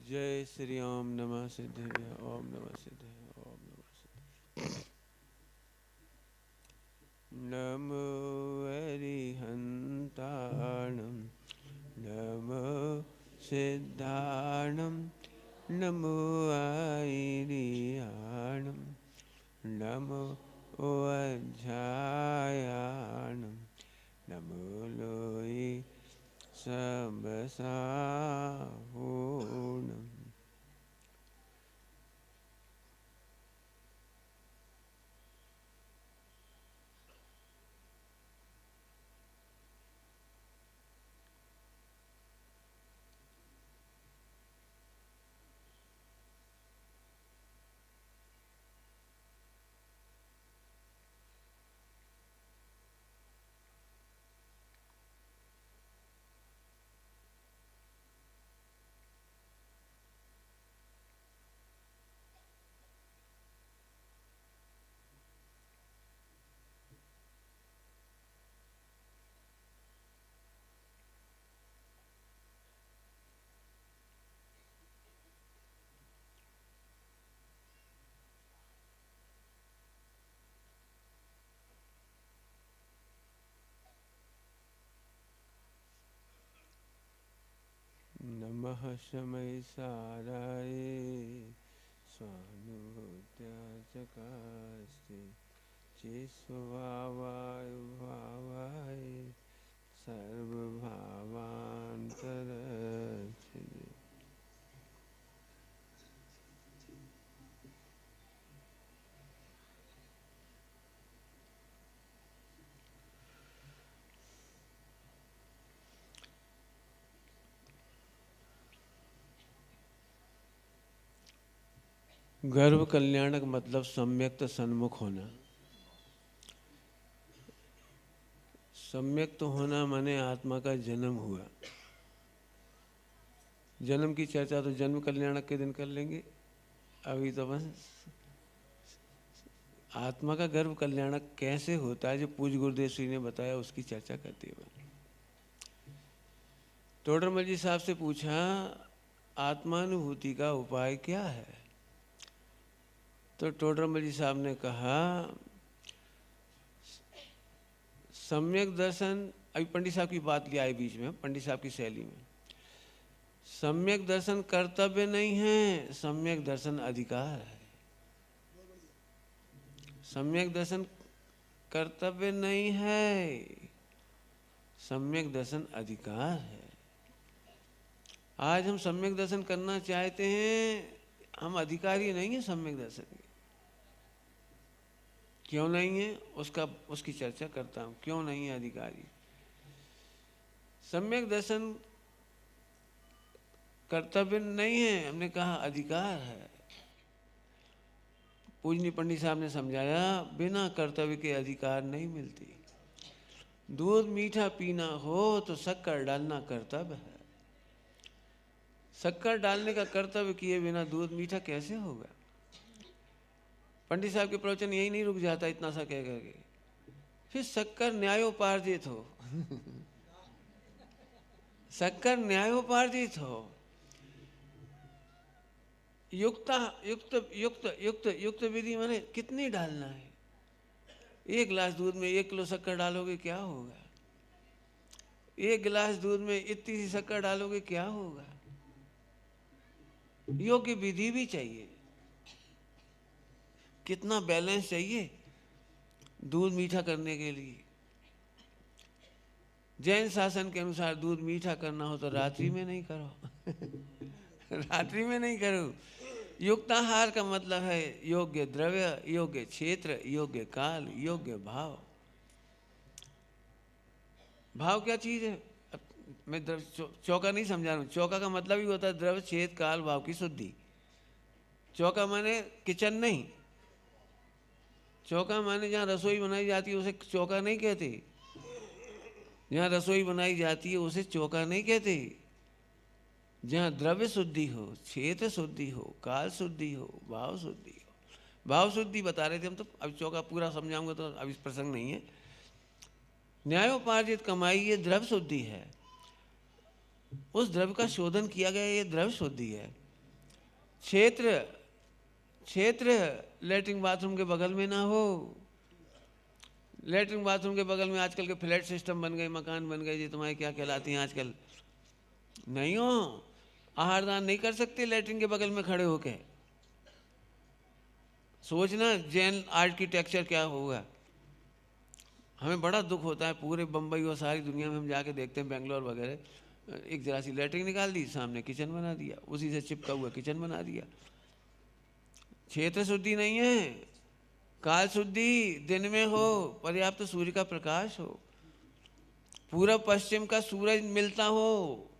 जय श्री ओम नमः सिद्धाय ओम नमः सिद्धाय ओम नमः सिद्धाय। नमो अरिहन्ताणं नमो सिद्धाणं नमो आयर्याणं नमो अध्यायाणं नमो लोये सबसाहूणम्। नमः शमै साराय स्वानुभूत्याचकास्ते चेष्वभावाय भावाय सर्वभावान्तरच्छिदे। गर्भ कल्याणक मतलब सम्यक्त सन्मुख होना। सम्यक्त होना माने आत्मा का जन्म हुआ। जन्म की चर्चा तो जन्म कल्याणक के दिन कर लेंगे, अभी तो बस आत्मा का गर्भ कल्याणक कैसे होता है जो पूज्य गुरुदेव श्री ने बताया उसकी चर्चा करते हुए टोडरमल जी साहब से पूछा आत्मानुभूति का उपाय क्या है। तो टोडरमल जी साहब ने कहा सम्यक दर्शन, अभी पंडित साहब की बात लिया है बीच में, पंडित साहब की शैली में, सम्यक दर्शन कर्तव्य नहीं है, सम्यक दर्शन अधिकार है। सम्यक दर्शन कर्तव्य नहीं है, सम्यक दर्शन अधिकार है। आज हम सम्यक दर्शन करना चाहते हैं, हम अधिकारी नहीं है सम्यक दर्शन के। क्यों नहीं है उसकी चर्चा करता हूं, क्यों नहीं है अधिकारी। सम्यक दर्शन कर्तव्य नहीं है, हमने कहा अधिकार है। पूजनी पंडित साहब ने समझाया बिना कर्तव्य के अधिकार नहीं मिलती। दूध मीठा पीना हो तो शक्कर डालना कर्तव्य है। शक्कर डालने का कर्तव्य किए बिना दूध मीठा कैसे होगा। पंडित साहब के प्रवचन यही नहीं रुक जाता इतना सा कह करके, फिर शक्कर न्यायोपार्जित हो शक्कर न्यायोपार्जित हो, युक्त युक्त युक्त युक्त युक्त विधि माने कितनी डालना है। एक गिलास दूध में 1 किलो शक्कर डालोगे क्या होगा। एक गिलास दूध में इतनी सी शक्कर डालोगे क्या होगा। योग्य विधि भी चाहिए, कितना बैलेंस चाहिए दूध मीठा करने के लिए। जैन शासन के अनुसार दूध मीठा करना हो तो रात्रि में नहीं करो रात्रि में नहीं करो। युक्ताहार का मतलब है योग्य द्रव्य, योग्य क्षेत्र, योग्य काल, योग्य भाव। भाव क्या चीज है। अब मैं चौका नहीं समझा रहा हूँ। चौका का मतलब ही होता है द्रव्य, क्षेत्र, काल, भाव की शुद्धि। चौका माने किचन नहीं, चौका माने जहाँ रसोई बनाई जाती है उसे चौका नहीं कहते। जहाँ रसोई बनाई जाती है उसे चौका नहीं कहते। जहाँ द्रव्य शुद्धि हो, क्षेत्र शुद्धि हो, काल शुद्धि हो, भाव शुद्धि हो। भाव शुद्धि बता रहे थे हम तो, अब चौका पूरा समझाऊंगा तो अभी प्रसंग नहीं है। न्यायोपार्जित कमाई ये द्रव्य शुद्धि है। उस द्रव्य का शोधन किया गया, ये द्रव्य शुद्धि है। क्षेत्र क्षेत्र लेटरिन बाथरूम के बगल में ना हो। लेटरिन बाथरूम के बगल में आजकल के फ्लैट सिस्टम बन गए, मकान बन गए, जी तुम्हारे क्या कहलाती हैं आजकल, नहीं हो। आहार दान नहीं कर सकते लेटरिन के बगल में खड़े होके। सोचना जैन आर्किटेक्चर क्या होगा। हमें बड़ा दुख होता है, पूरे बम्बई और सारी दुनिया में हम जाके देखते हैं, बेंगलोर वगैरह, एक जरा सी लेटरिन निकाल दी, सामने किचन बना दिया, उसी से चिपका हुआ किचन बना दिया। क्षेत्र शुद्धि नहीं है। काल शुद्धि दिन में हो, पर्याप्त सूर्य का प्रकाश हो, पूरब पश्चिम का सूरज मिलता हो।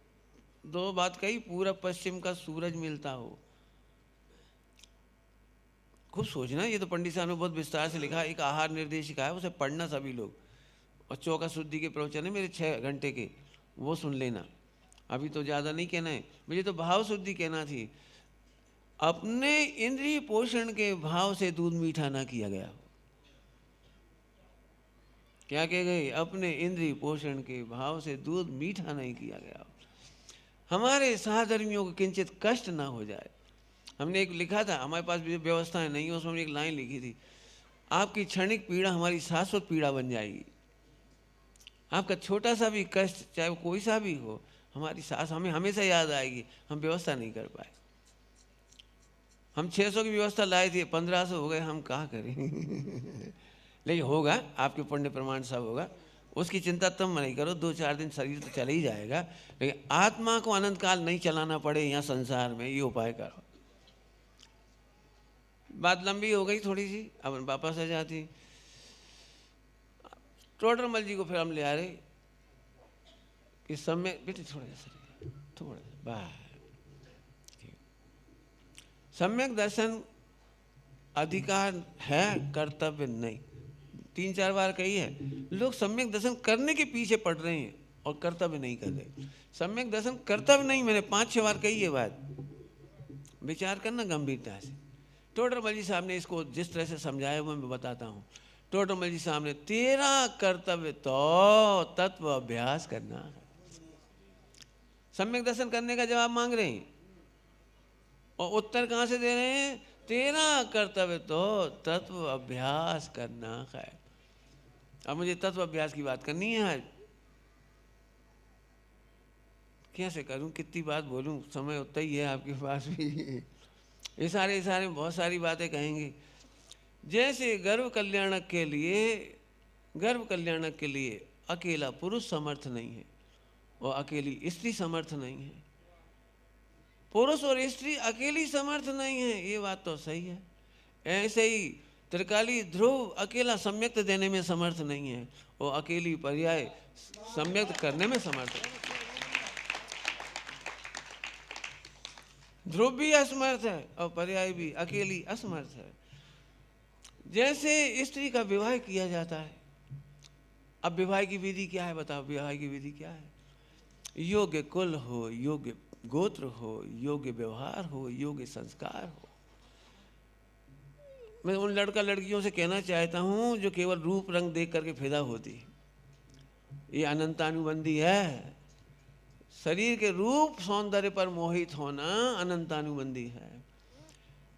दो बात कही, पूरब पश्चिम का सूरज मिलता हो। खूब सोचना, ये तो पंडित साहब ने बहुत विस्तार से लिखा है, एक आहार निर्देशिका है, उसे पढ़ना सभी लोग। और चौका शुद्धि के प्रवचन है मेरे 6 घंटे के, वो सुन लेना। अभी तो ज़्यादा नहीं कहना है मुझे, तो भाव शुद्धि कहना थी। अपने इंद्रिय पोषण के भाव से दूध मीठा ना किया गया। क्या कह गए? अपने इंद्रिय पोषण के भाव से दूध मीठा नहीं किया गया। हमारे सहधर्मियों को किंचित कष्ट ना हो जाए। हमने एक लिखा था, हमारे पास भी व्यवस्थाएं नहीं, उसमें एक लाइन लिखी थी, आपकी क्षणिक पीड़ा हमारी शाश्वत पीड़ा बन जाएगी। आपका छोटा सा भी कष्ट, चाहे वो कोई सा भी हो, हमारी सास हमें हमेशा याद आएगी। हम व्यवस्था नहीं कर पाए। हम 600 की व्यवस्था लाए थे, 1500 हो गए, हम कहाँ करें। लेकिन होगा, आपके पुण्य प्रमाण सब होगा, उसकी चिंता तुम नहीं करो। 2-4 दिन शरीर तो चला ही जाएगा, लेकिन आत्मा को अनंत काल नहीं चलाना पड़े यहाँ संसार में, ये उपाय करो। बात लंबी हो गई थोड़ी सी, अब वापस आ जाती। टोडरमल जी को फिर हम ले आ रहे कि समय, बेटे थोड़ा सा बाहर, सम्यक दर्शन अधिकार है, कर्तव्य नहीं। 3-4 बार कही है। लोग सम्यक दर्शन करने के पीछे पड़ रहे हैं और कर्तव्य नहीं कर रहे। सम्यक दर्शन कर्तव्य नहीं, मैंने 5-6 बार कही है बात, विचार करना गंभीरता से। टोडरमल जी साहब ने इसको जिस तरह से समझाया वो मैं बताता हूँ। टोडरमल जी साहब ने, तेरा कर्तव्य तो तत्व अभ्यास करना है। सम्यक दर्शन करने का जवाब मांग रहे हैं और उत्तर कहाँ से दे रहे हैं? तेरा कर्तव्य तो तत्व अभ्यास करना है। अब मुझे तत्व अभ्यास की बात करनी है आज। कैसे करूं, कितनी बात बोलूं, समय उतना ही है आपके पास भी। इशारे में बहुत सारी बातें कहेंगे। जैसे गर्भ कल्याणक के लिए अकेला पुरुष समर्थ नहीं है और अकेली स्त्री समर्थ नहीं है। पुरुष और स्त्री अकेली समर्थ नहीं है, ये बात तो सही है। ऐसे ही त्रिकाली ध्रुव अकेला सम्यक्त देने में समर्थ नहीं है और अकेली पर्याय सम्यक्त करने में समर्थ है। ध्रुव भी असमर्थ है और पर्याय भी अकेली असमर्थ है। जैसे स्त्री का विवाह किया जाता है, अब विवाह की विधि क्या है बताओ? विवाह की विधि क्या है? योग्य कुल हो, योग्य गोत्र हो, योग्य व्यवहार हो, योग्य संस्कार हो। मैं उन लड़का लड़कियों से कहना चाहता हूं जो केवल रूप रंग देख करके फिदा होती, ये अनंतानुबंधी है। शरीर के रूप सौंदर्य पर मोहित होना अनंतानुबंधी है।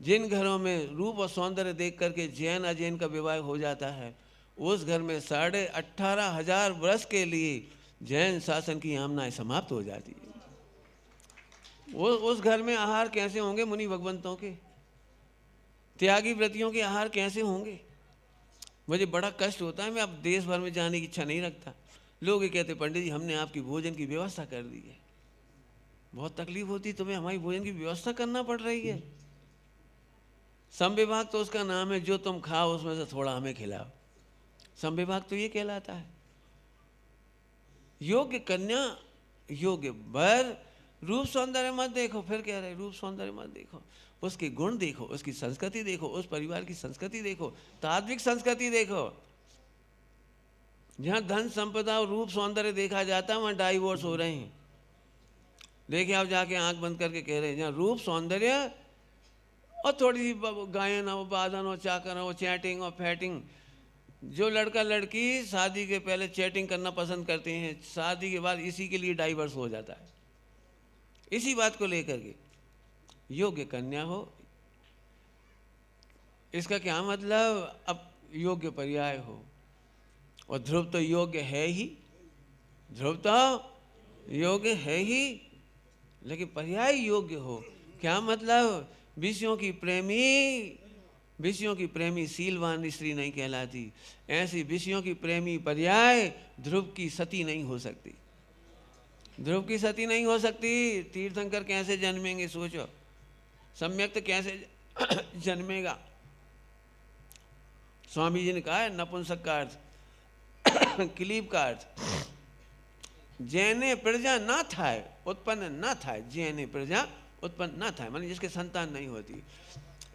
जिन घरों में रूप और सौंदर्य देख करके जैन अजैन का विवाह हो जाता है, उस घर में 18,500 वर्ष के लिए जैन शासन की यामनाएं समाप्त हो जाती है। उस घर में आहार कैसे होंगे मुनि भगवंतों के? त्यागी व्रतियों के आहार कैसे होंगे? मुझे बड़ा कष्ट होता है, मैं अब देश भर में जाने की इच्छा नहीं रखता। लोग ये कहते, पंडित जी हमने आपकी भोजन की व्यवस्था कर दी है। बहुत तकलीफ होती, तुम्हें हमारी भोजन की व्यवस्था करना पड़ रही है। समविभाग तो उसका नाम है, जो तुम खाओ उसमें से थोड़ा हमें खिलाओ। समविभाग तो ये कहलाता है। योग्य कन्या, योग्य वर, रूप सौंदर्य मत देखो। फिर कह रहे रूप सौंदर्य मत देखो, उसके गुण देखो, उसकी संस्कृति देखो, उस परिवार की संस्कृति देखो, तात्विक संस्कृति देखो। जहाँ धन संपदा और रूप सौंदर्य देखा जाता है वहाँ डाइवोर्स हो रहे हैं। देखिए आप जाके आंख बंद करके कह रहे हैं, जहाँ रूप सौंदर्य और थोड़ी सी गायन हो, वादन हो, चाकर हो, चैटिंग और फैटिंग। जो लड़का लड़की शादी के पहले चैटिंग करना पसंद करते हैं, शादी के बाद इसी के लिए डाइवर्स हो जाता है। इसी बात को लेकर के योग्य कन्या हो, इसका क्या मतलब? अब योग्य पर्याय हो, और ध्रुव तो योग्य है ही, ध्रुव तो योग्य है ही, लेकिन पर्याय योग्य हो, क्या मतलब? विषयों की प्रेमी शीलवान स्त्री नहीं कहलाती। ऐसी विषयों की प्रेमी पर्याय ध्रुव की सती नहीं हो सकती, ध्रुव की सती नहीं हो सकती। तीर्थंकर कैसे जन्मेंगे सोचो, सम्यक कैसे जन्मेगा? स्वामी जी ने कहा है नपुंसक का अर्थ क्लीब का अर्थ, जैने प्रजा ना थाय उत्पन्न ना थाय, जैने प्रजा उत्पन्न ना थाय माने जिसके संतान नहीं होती।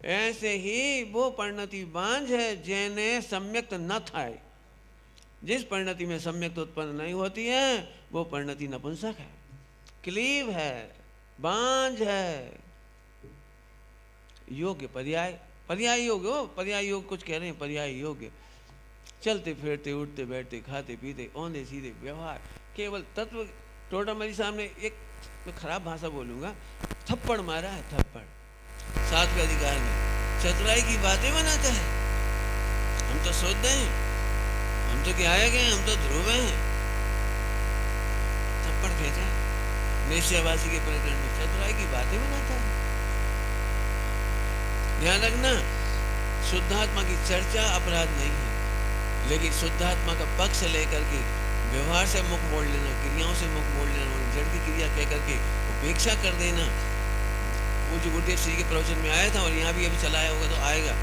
ऐसे ही वो परिणति बांझ है जैने सम्यक्त न थाय, जिस परिणति में सम्यक्त उत्पन्न नहीं होती है वो परिणति नपुंसक है, क्लीब है, बांझ है। योग्य पर्याय, पर्याय योग हो, पर्याय योग कुछ कह रहे हैं, पर्याय योग्य चलते फिरते उठते बैठते खाते पीते औंधे सीधे व्यवहार, केवल तत्व। टोटामली सामने एक मैं खराब भाषा बोलूंगा, थप्पड़ मारा है, थप्पड़ 7वें अधिकार में चतुराई की बातें बनाता है। हम तो सोचते हैं, हम तो क्या आए गए, हम तो ध्रुव हैं, थप्पड़ भेजा नेश्यावासी के प्रकरण में, चतुराई की बातें बनाता है। ध्यान रखना, शुद्धात्मा की चर्चा अपराध नहीं है, लेकिन शुद्धात्मा का पक्ष लेकर के व्यवहार से मुख मोड़ लेना, क्रियाओं से मुख मोड़ लेना, जड़ की क्रिया कह करके उपेक्षा कर देना, पूज्य गुरुदेव श्री के प्रवचन में आया था और यहाँ भी अभी चलाया होगा तो आएगा।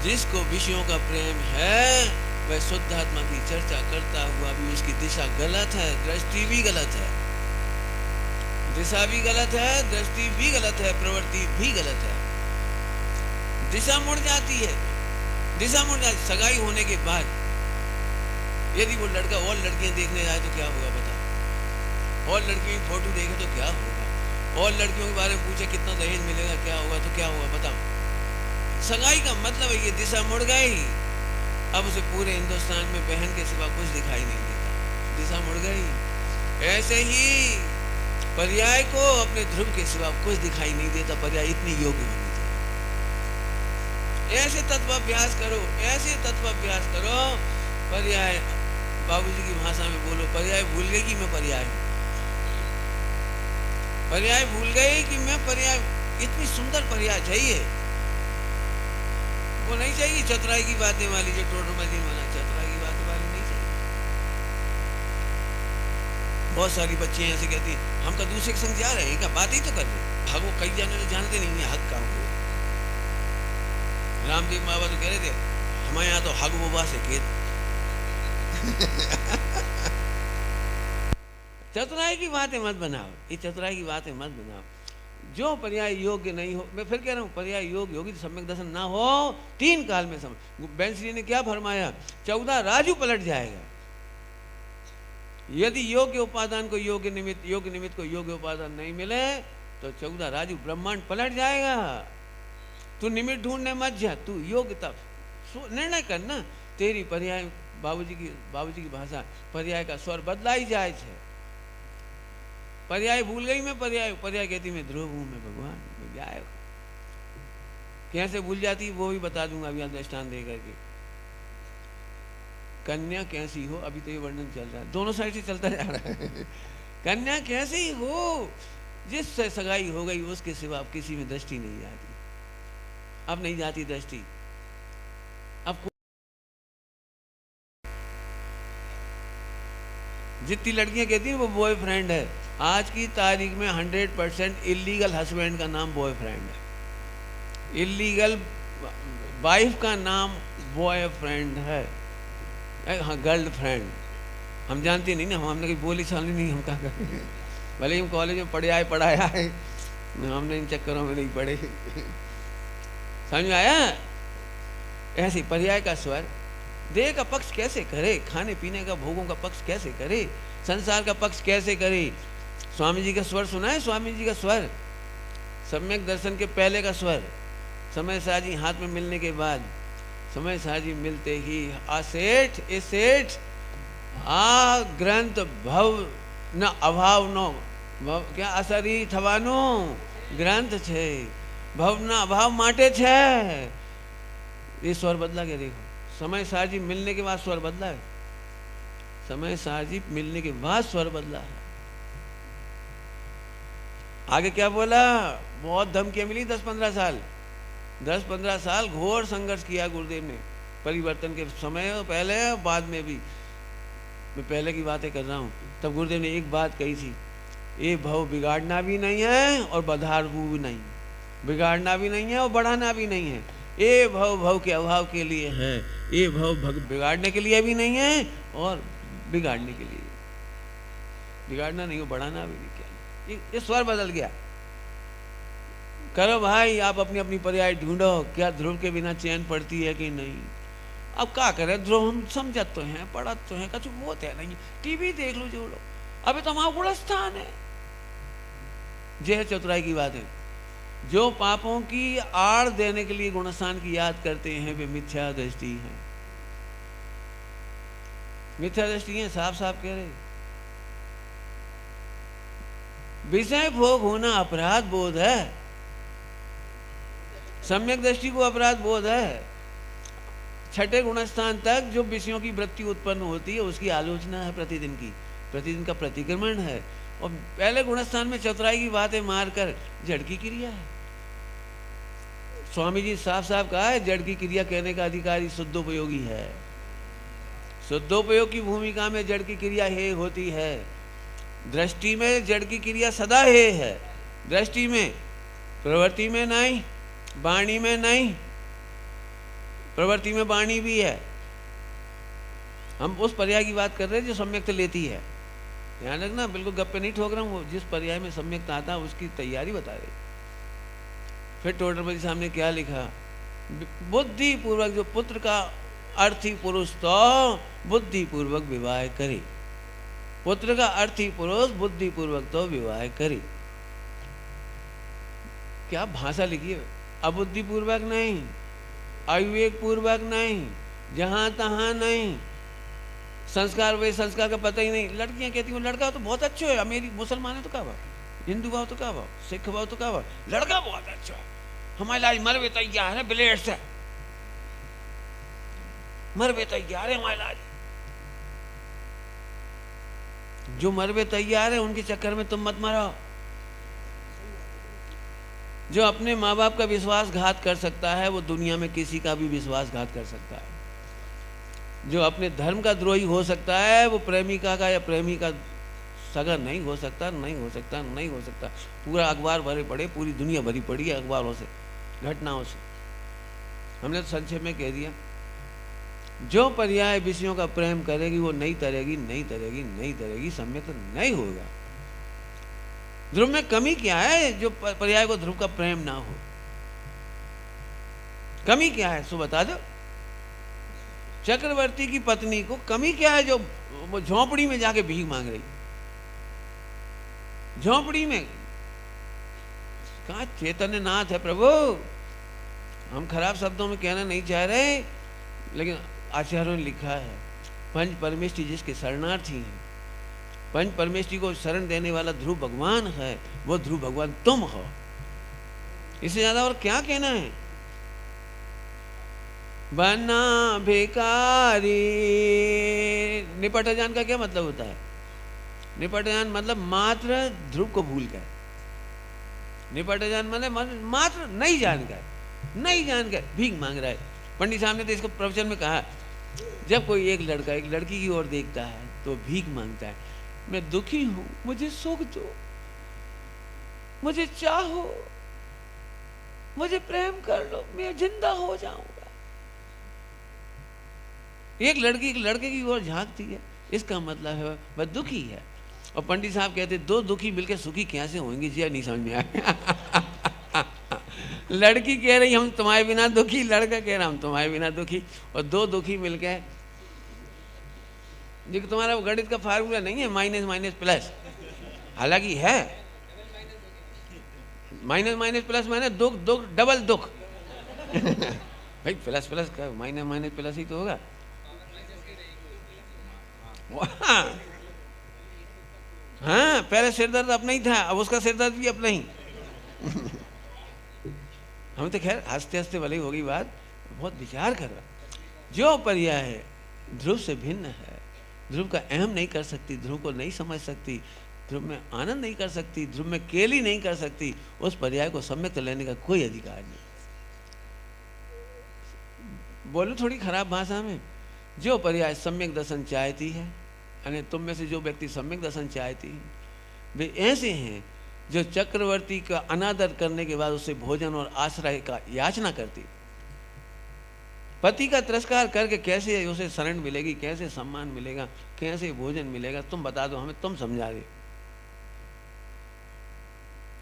जिसको विषयों का प्रेम है वह शुद्धात्मा की चर्चा करता हुआ भी उसकी दिशा गलत है, दृष्टि भी गलत है, दिशा भी गलत है, दृष्टि भी गलत है, प्रवृत्ति भी गलत है। दिशा मुड़ जाती है, दिशा मुड़ जाती। सगाई होने के बाद यदि वो लड़का और लड़कियां देखने जाए तो क्या होगा बता, और लड़कियों की फोटो देखे तो क्या होगा, और लड़कियों के बारे में पूछे कितना दहेज मिलेगा, क्या होगा तो क्या होगा बताओ। सगाई का मतलब है ये दिशा मुड़ गई, अब उसे पूरे हिंदुस्तान में बहन के सिवा कुछ दिखाई नहीं देता, दिशा मुड़ गई। ऐसे ही पर्याय को अपने ध्रुव के सिवा कुछ दिखाई नहीं देता, पर्याय इतनी योग्य होनी चाहिए। ऐसे तत्वाभ्यास करो, ऐसे तत्वाभ्यास करो, पर्याय बाबूजी की भाषा में बोलो, पर्याय भूल गई कि मैं पर्याय हूं, पर्याय भूल गई कि मैं पर्याय। इतनी सुंदर पर्याय चाहिए, वो नहीं चाहिए चतुराई की बातें वाली, जो टोटोमली माना चतुराई की बातें वाली नहीं चाहिए। बहुत सारी बच्चियां ऐसे कहती हैं हम का दूसरे के संग जा रहे हैं क्या, बात ही तो कर रहे हैं। हक वो कई जाने तो जानते नहीं है हक काम को। रामदेव बाबा तो कह रहे थे हमारे यहाँ तो हक वो बात है चतुराई की बातें मत बनाओ, ये चतुराई की बातें मत बनाओ। जो पर्याय योग्य नहीं हो, मैं फिर कह रहा हूँ पर्याय योग्य होगी तो सम्यक दर्शन ना हो, 3 काल में समझ। बैंसरी ने क्या फरमाया, 14 राजू पलट जाएगा। यदि योग्य उपादान को योग्य निमित्त को योग्य उपादान नहीं मिले तो 14 राजू ब्रह्मांड पलट जाएगा। तू निमित्त ढूंढने मत जा, तू योग्यता निर्णय करना। तेरी पर्याय बाबूजी की भाषा पर्याय का स्वर बदला ही जाए है। पर्याय भूल गई मैं पर्याय कहती मैं ध्रुव हूं, मैं भगवान, मैं गायक। कैसे भूल जाती वो भी बता दूंगा अभी दृष्टांत दे करके। कन्या कैसी हो, अभी तो ये वर्णन चल रहा है, दोनों साइड से चलता जा रहा है। कन्या कैसी हो, जिससे सगाई हो गई उसके सिवा अब किसी में दृष्टि नहीं जाती, अब नहीं जाती दृष्टि। अब जितनी लड़कियां कहती हैं वो बॉयफ्रेंड है, आज की तारीख में 100% इलीगल हस्बैंड का नाम बॉयफ्रेंड है, इलीगल वाइफ का नाम बॉयफ्रेंड है। हाँ गर्लफ्रेंड हम जानते नहीं ना, हमने कोई बोली चाली नहीं, हम क्या करें। भले ही हम कॉलेज में पढ़ाया है, हमने इन चक्करों में नहीं पढ़े। समझ में आया। ऐसे पर्याय का स्वर देह का पक्ष कैसे करे, खाने पीने का भोगों का पक्ष कैसे करे, संसार का पक्ष कैसे करे। स्वामी जी का स्वर सुना है, स्वामी जी का स्वर सम्यक दर्शन के पहले का स्वर। समय साजी हाथ में मिलने के बाद, समय साजी मिलते ही आसेठ ए सेठ आ ग्रंथ भव न अभाव नो क्या असरी થવાનું ગ્રંથ છે, ભવના અભાવ માટે છે। ये स्वर बदला गया। देखो समय साजी मिलने के बाद स्वर बदला है, समय साजी मिलने के बाद स्वर बदला है। आगे क्या बोला? बहुत धमकियां मिली 10-15 साल, 10-15 साल घोर संघर्ष किया गुरुदेव ने परिवर्तन के समय, पहले बाद में भी। मैं पहले की बातें कर रहा हूँ। तब गुरुदेव ने एक बात कही थी, ये भव बिगाड़ना भी नहीं है और बढ़ाना भी नहीं, बिगाड़ना भी नहीं है और बढ़ाना भी नहीं है। ये भव भव के अभाव के लिए है, ये भव बिगाड़ने के लिए भी नहीं है और बिगाड़ने के लिए, बिगाड़ना नहीं हो बढ़ाना भी नहीं। क्या ये स्वर बदल गया। करो भाई, आप अपनी अपनी पर्याय ढूंढो, क्या ध्रुव के बिना चैन पड़ती है कि नहीं। अब क्या करें, ध्रुव हम समझत तो हैं, पढ़त तो हैं, कछु वो है नहीं, टीवी देख लो जो लो, अभी तो हमारा गुणस्थान है। यह चतुराई की बात है। जो पापों की आड़ देने के लिए गुणस्थान की याद करते हैं वे मिथ्या दृष्टि है, मिथ्या दृष्टि है। साफ साफ कह रहे, विषय भोग होना अपराध बोध है, सम्यक दृष्टि को अपराध बोध है। छठे गुणस्थान तक जो विषयों की वृत्ति उत्पन्न होती है उसकी आलोचना है प्रतिदिन की, प्रतिदिन का प्रतिक्रमण है। और पहले गुणस्थान में चतुराई की बातें मारकर जड़ की क्रिया है। स्वामी जी साफ साफ कहा है, जड़ की क्रिया कहने का अधिकारी शुद्धोपयोगी है। शुद्धोपयोग की भूमिका में जड़ की क्रिया हे होती है। दृष्टि में जड़ की क्रिया सदा हे है, दृष्टि में, प्रवृत्ति में नहीं, वाणी में नहीं। प्रवृत्ति में वाणी भी है। हम उस पर्याय की बात कर रहे हैं जो सम्यक्त लेती है। ध्यान रखना, बिल्कुल गप्पे नहीं ठोक रहा हूँ। जिस पर्याय में सम्यक्त आता है उसकी तैयारी बता रहे। फिर टोडरमल सामने क्या लिखा? बुद्धि पूर्वक जो पुत्र का अर्थी पुरुष तो बुद्धि पूर्वक विवाह करे, पुत्र का अर्थी पुरुष बुद्धि पूर्वक तो विवाह करे। क्या भाषा लिखी है? अबुद्धि पूर्वक नहीं, अविवेक पूर्वक नहीं, जहां तहां नहीं, संस्कार वे संस्कार का पता ही नहीं। लड़कियां कहती हैं लड़का तो बहुत अच्छा है, मेरी मुसलमान है तो क्या भाव, हिंदू भाव तो क्या भाव, सिख भाव तो क्या भाव, लड़का बहुत अच्छा है, हमारे लाज मर भी तैयार है, ब्लेड से मर भी तैयार है हमारे लाज। जो मर भी तैयार है उनके चक्कर में तुम मत मरो। जो अपने माँ बाप का विश्वासघात कर सकता है वो दुनिया में किसी का भी विश्वासघात कर सकता है। जो अपने धर्म का द्रोही हो सकता है वो प्रेमिका का या प्रेमी का सगा नहीं हो सकता, नहीं हो सकता, नहीं हो सकता। पूरा अखबार भरे पड़े, पूरी दुनिया भरी पड़ी है अखबारों से, घटनाओं से। हमने तो संक्षेप में कह दिया, जो पर्याय विषयों का प्रेम करेगी वो नहीं तरेगी, नहीं तरेगी, नहीं तरेगी, सम्यक तो नहीं होगा। ध्रुव में कमी क्या है जो पर्याय को ध्रुव का प्रेम ना हो? कमी क्या है सो बता दो। चक्रवर्ती की पत्नी को कमी क्या है जो वो झोंपड़ी में जाके भीख मांग रही? झोंपड़ी में कहा चैतन्य नाथ है प्रभु। हम खराब शब्दों में कहना नहीं चाह रहे, लेकिन आचार्यों ने लिखा है पंच परमेष्टि जिसके शरणार्थी हैं, पंच परमेष्टि को शरण देने वाला ध्रुव भगवान है, वो ध्रुव भगवान तुम हो। इससे ज्यादा और क्या कहना है? बना भिखारी। निपट जान का क्या मतलब होता है? निपट जान मतलब मात्र ध्रुव को भूल कर। निपट जान मतलब मात्र नहीं जानकर, नहीं जानकर भीख मांग रहा है। पंडित साहब ने तो इसको प्रवचन में कहा, जब कोई एक लड़का एक लड़की की ओर देखता है तो भीख मांगता है, मैं दुखी हूं, मुझे सुख दो, मुझे चाहो, मुझे प्रेम कर लो, मैं जिंदा हो जाऊंगा। एक लड़की एक लड़के की ओर झांकती है, इसका मतलब है वह दुखी है। और पंडित साहब कहते दो दुखी मिलकर सुखी कैसे होंगे जी? नहीं समझ में आया। लड़की कह रही हम तुम्हारे बिना दुखी, लड़का कह रहा हम तुम्हारे बिना दुखी, और दो दुखी मिलकर, जो तुम्हारा गणित का फार्मूला नहीं है माइनस माइनस प्लस, हालांकि है माइनस माइनस प्लस माइनस दुख, दुख डबल दुख। भाई प्लस प्लस का माइनस माइनस प्लस ही तो होगा। हाँ, पहले सिर दर्द अपना ही था, अब उसका सिर दर्द भी अपना ही। हम तो खैर हंसते हंसते भले ही होगी बात, बहुत विचार कर रहा। जो पर्याय है ध्रुव से भिन्न है, ध्रुव का अहम नहीं कर सकती, ध्रुव को नहीं समझ सकती, ध्रुव में आनंद नहीं कर सकती, ध्रुव में केली नहीं कर सकती, उस पर्याय को सम्यक लेने का कोई अधिकार नहीं। बोलो थोड़ी खराब भाषा में, जो पर्याय सम्यक दर्शन चाहती है, यानी तुम में से जो व्यक्ति सम्यक दर्शन चाहती है, वे ऐसे हैं जो चक्रवर्ती का अनादर करने के बाद उससे भोजन और आश्रय का याचना करती। पति का तिरस्कार करके कैसे उसे शरण मिलेगी, कैसे सम्मान मिलेगा, कैसे भोजन मिलेगा, तुम बता दो हमें, तुम समझा दे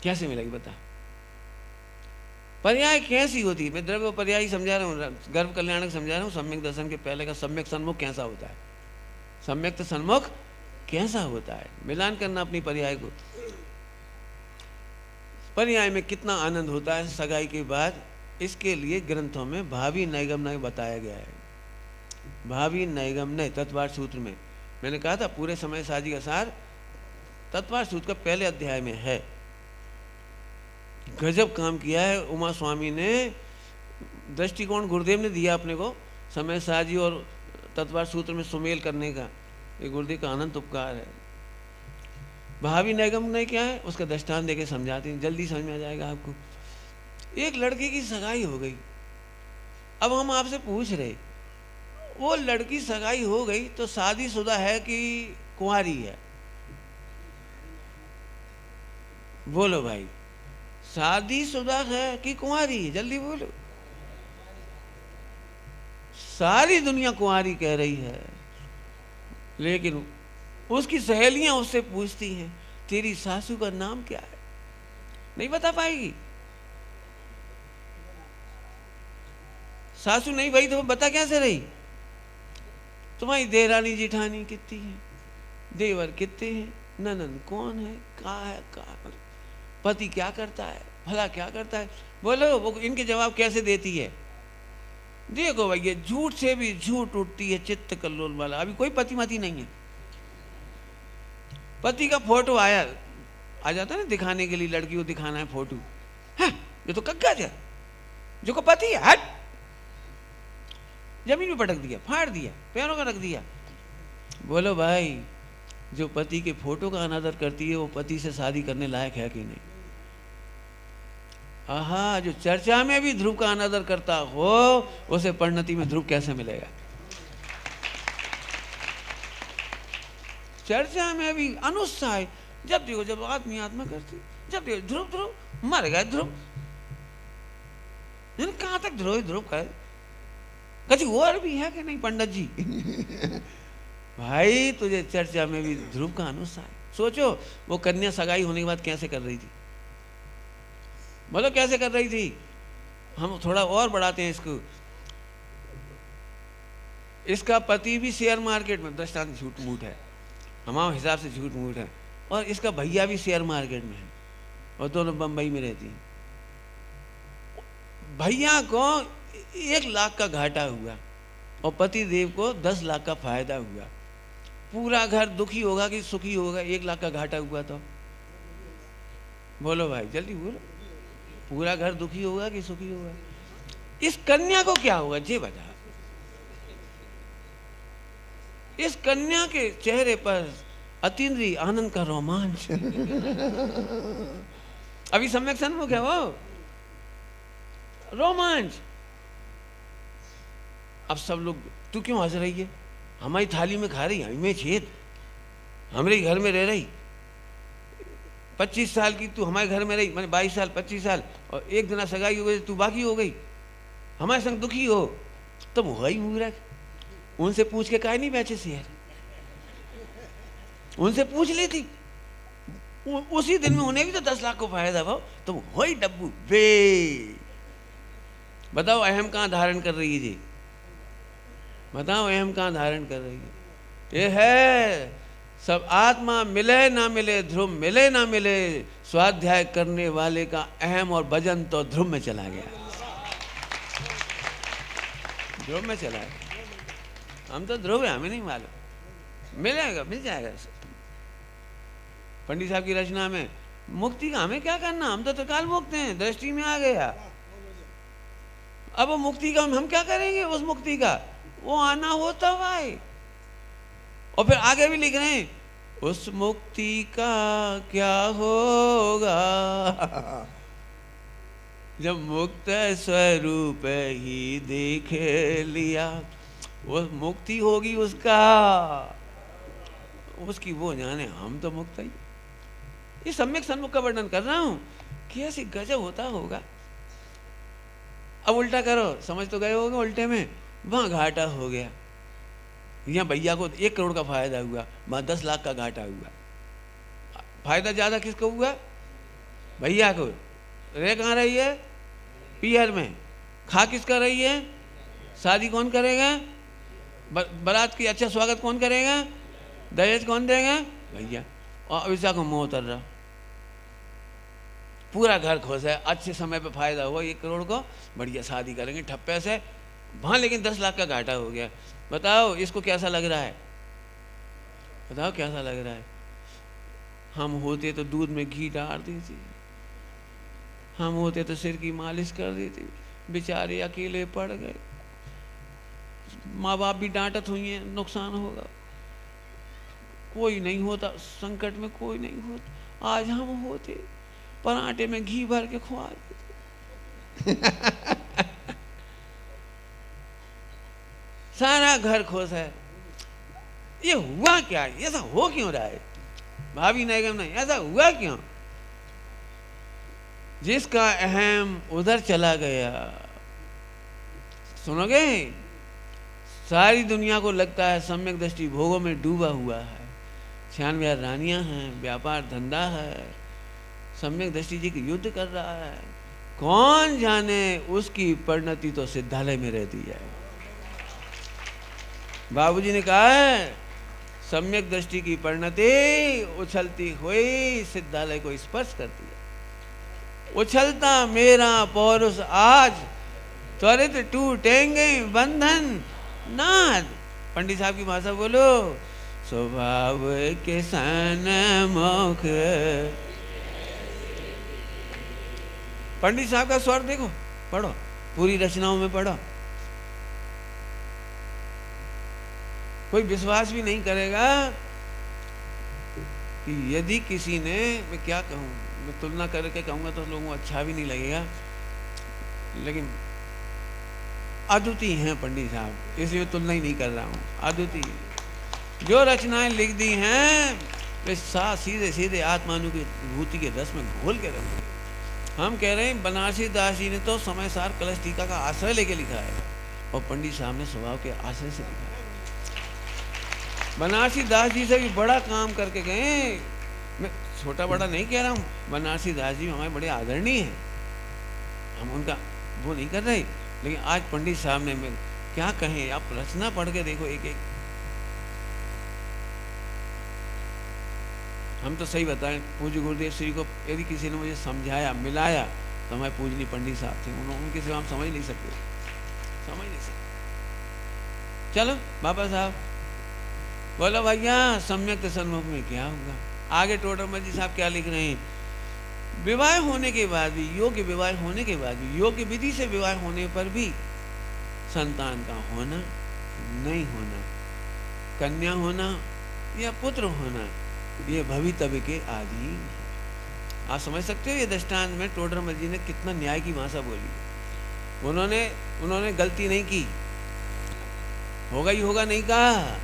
कैसे मिलेगी बता। पर्याय कैसी होती है, मैं द्रव्य पर्याय समझा रहा हूँ, गर्भ कल्याणक समझा रहा हूँ। सम्यक दर्शन के पहले का सम्यक सन्मुख कैसा होता है, सम्यक सन्मुख कैसा होता है, मिलान करना अपनी पर्याय को। पर्याय में कितना आनंद होता है सगाई के बाद, इसके लिए ग्रंथों में भावी नैगम्य बताया गया है। भावी नैगम्य तत्वार्थ सूत्र में मैंने कहा था पूरे समय साजी का सार तत्वार्थ सूत्र का पहले अध्याय में है। गजब काम किया है उमा स्वामी ने, दृष्टिकोण गुरुदेव ने दिया अपने को समय साजी और तत्वार्थ सूत्र में सुमेल करने का, ये गुरुदेव का अनंत उपकार है। भावी नैगम्य क्या है उसका दृष्टांत देके समझाते हैं, जल्दी समझ में आ जाएगा आपको। एक लड़के की सगाई हो गई, अब हम आपसे पूछ रहे वो लड़की सगाई हो गई तो शादीशुदा है कि कुंवारी है? बोलो भाई, शादीशुदा है कि कुंवारी है? जल्दी बोलो। सारी दुनिया कुंवारी कह रही है, लेकिन उसकी सहेलियां उससे पूछती हैं तेरी सासू का नाम क्या है, नहीं बता पाएगी। सासू नहीं भाई तो बता कैसे रही? तुम्हारी देरानी जिठानी कितनी है, देवर कितने हैं, ननन कौन है, कहाँ पति क्या करता है, भला क्या करता है? बोलो वो इनके जवाब कैसे देती है। देखो भाई ये झूठ से भी झूठ उठती है चित्त कल्लोल वाला। अभी कोई पति मती नहीं है, पति का फोटो आ जाता है ना दिखाने के लिए, लड़की को दिखाना है फोटो, है ये तो कग्गज है, जो को पति है हट, जमीन में पटक दिया, फाड़ दिया, पैरों का रख दिया। बोलो भाई जो पति के फोटो का अनादर करती है वो पति से शादी करने लायक है कि नहीं? आहा, जो चर्चा में भी ध्रुव का अनादर करता हो उसे परिणति में ध्रुव कैसे मिलेगा? चर्चा में भी अनुत्साह, जब देखो जब आदमी आत्मा करती, जब देखो ध्रुव ध्रुव मर गए ध्रुव, कहां तक ध्रुव ध्रुव करे, कभी और भी है कि नहीं पंडित जी? भाई तुझे चर्चा में भी ध्रुव का अनुसार। सोचो वो कन्या सगाई होने के बाद कैसे कर रही थी, बोलो कैसे कर रही थी। हम थोड़ा और बढ़ाते हैं इसको, इसका पति भी शेयर मार्केट में, दृष्टांत झूठ मूठ है, हमारे हिसाब से झूठ मूठ है, और इसका भैया भी शेयर मार्केट में है और दोनों बंबई में रहती हैं। भैया को 1 लाख का घाटा हुआ और पति देव को 10 लाख का फायदा हुआ। पूरा घर दुखी होगा कि सुखी होगा? 1 लाख का घाटा हुआ तो बोलो भाई जल्दी बोलो, पूरा घर दुखी होगा कि सुखी होगा? इस कन्या को क्या होगा जी बता। इस कन्या के चेहरे पर अतीन्द्रिय आनंद का रोमांच। अभी सम्यक सन्मुख है वो रोमांच। अब सब लोग तू क्यों हंस रही है, हमारी थाली में खा रही, हमें छेद, हमारे घर में रह रही, 25 साल की तू हमारे घर में रही, मैंने 22 साल 25 साल, और एक दिन सगाई हो गई तू बाकी हो गई, हमारे संग दुखी हो, तुम हो ही मूर्ख। उनसे पूछ के काहे नहीं बेचे शेयर, उनसे पूछ लेती, उसी दिन में उन्हें भी तो 10 लाख को फायदा भाव, तुम हो ही डब्बू बे। बताओ अहम कहाँ धारण कर रही है जी, बताओ अहम कहाँ धारण कर रही है? ये है सब आत्मा मिले ना मिले, ध्रुव मिले ना मिले, स्वाध्याय करने वाले का अहम और भजन तो ध्रुव में चला गया, ध्रुव में चला गया। हम तो ध्रुव है, हमें नहीं मालूम, मिलेगा मिल जाएगा। पंडित साहब की रचना में। मुक्ति का हमें क्या करना, हम तो तत्काल मुक्त हैं, दृष्टि में आ गया। अब वो मुक्ति का हम क्या करेंगे, उस मुक्ति का वो आना हो तब आए। और फिर आगे भी लिख रहे हैं, उस मुक्ति का क्या होगा जब मुक्त स्वरूप ही देख लिया। वो मुक्ति होगी उसका, उसकी वो जाने, हम तो मुक्त ही। ये सम्यक सन्मुख का वर्णन कर रहा हूं, कैसे गजब होता होगा। अब उल्टा करो, समझ तो गए होगे उल्टे में, वहां घाटा हो गया। यहाँ भैया को 1 करोड़ का फायदा हुआ, वहां 10 लाख का घाटा हुआ। फायदा ज्यादा किसको हुआ, भैया को। रह कहाँ रही है, पियर में। खा किसका रही है, शादी कौन करेगा, बारात की अच्छा स्वागत कौन करेगा, दहेज कौन देगा, भैया। और अभिषा को मुंह उतर रहा, पूरा घर खुश है, अच्छे समय पे फायदा हुआ 1 करोड़ को, बढ़िया शादी करेंगे ठप्पे से। वहां लेकिन 10 लाख का घाटा हो गया। बताओ इसको कैसा लग रहा है, बताओ कैसा लग रहा है। हम होते तो दूध में घी डाल देते, हम होते तो सिर की मालिश कर देते, बेचारे अकेले पड़ गए, माँ बाप भी डांटत हुई हैं, नुकसान होगा। कोई नहीं होता संकट में, कोई नहीं होता। आज हम होते पराठे में घी भर के खुआ देते सारा घर खुश है। ये हुआ क्या, ऐसा हो क्यों रहा है, भाभी निगम नहीं, ऐसा हुआ क्यों। जिसका अहम उधर चला गया, सुनोगे, सारी दुनिया को लगता है सम्यक दृष्टि भोगों में डूबा हुआ है। 96 रानियां हैं, व्यापार धंधा है, सम्यक दृष्टि जी की युद्ध कर रहा है। कौन जाने उसकी परिणति तो सिद्धालय में रहती है। बाबूजी ने कहा है, सम्यक दृष्टि की परिणति उछलती हुई सिद्धालय को स्पर्श करती है। उछलता मेरा पौरुष आज, त्वरित टूटेंगे बंधन नाद। पंडित साहब की भाषा बोलो, स्वभाव के सन्मुख। पंडित साहब का स्वर देखो, पढ़ो, पूरी रचनाओं में पढ़ो। कोई विश्वास भी नहीं करेगा कि यदि किसी ने, मैं क्या कहूँ, मैं तुलना करके कहूँगा तो लोगों को अच्छा भी नहीं लगेगा, लेकिन अद्वितीय हैं पंडित साहब, इसलिए तुलना ही नहीं कर रहा हूँ। अद्वितीय जो रचनाएं लिख दी हैं वे सीधे सीधे आत्मानुभूति के रस में घोल के रखे। हम कह रहे हैं बनारसी दास जी ने तो समय सार कलश टीका का आश्रय लेके लिखा है, और पंडित साहब ने स्वभाव के आश्रय से लिखा है। बनारसी दास जी से भी बड़ा काम करके गए। मैं छोटा बड़ा नहीं कह रहा हूँ, बनारसी दास जी हमारे बड़े आदरणीय हैं, हम उनका वो नहीं कर रहे, लेकिन आज पंडित साहब ने, मैं क्या कहें, आप रचना पढ़ के देखो एक एक। हम तो सही बताएं, पूज्य गुरुदेव श्री को यदि किसी ने मुझे समझाया, मिलाया, तो हमारे पूजनीय पंडित साहब थे, उनके सिवा हम समझ नहीं सकते, समझ नहीं सकते। चलो बाबा साहब बोलो, भैया सम्यक सन्मुख में क्या होगा। आगे टोडरमल जी साहब क्या लिख रहे हैं, विवाह होने के बाद भी, योग्य विवाह होने के बाद भी, योग्य विधि से विवाह होने पर भी संतान का होना नहीं होना, कन्या होना या पुत्र होना, ये भवितव्य के अधीन है। आप समझ सकते हो ये दृष्टांत में टोडरमल जी ने कितना न्याय की भाषा बोली। उन्होंने गलती नहीं की, होगा ही होगा नहीं कहा।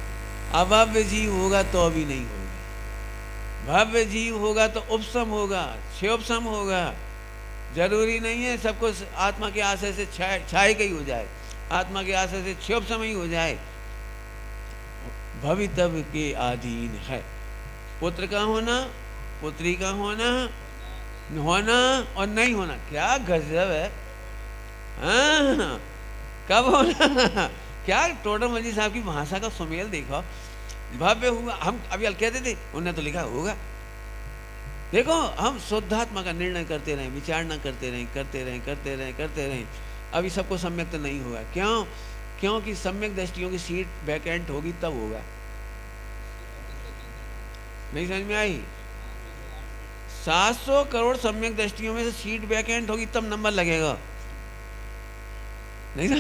अभव्य जीव होगा तो भी नहीं होगा, भव्य जीव होगा तो उपशम होगा, क्षयोपशम होगा। जरूरी नहीं है सबको आत्मा के आश्रय से छाए ही हो जाए, आत्मा के आश्रय से क्षयोपशम ही हो जाए। भवितव्य के अधीन है। पुत्र का होना, पुत्री का होना और नहीं होना, क्या गजब है। हाँ, कब होना, क्या टोडरमल जी साहब की भाषा का सुमेल देखो। भव्य हुआ, हम अभी कहते थे, उन्होंने तो लिखा होगा। देखो, हम शुद्धात्मा का निर्णय करते रहे, विचारना करते रहे, अभी सबको सम्यक तो नहीं होगा। क्यों? क्योंकि सम्यक दृष्टियों की सीट वैकेंट होगी तब होगा। नहीं समझ में आई? 700 करोड़ सम्यक दृष्टियों में से सीट वैकेंट होगी तब नंबर लगेगा, नहीं ना।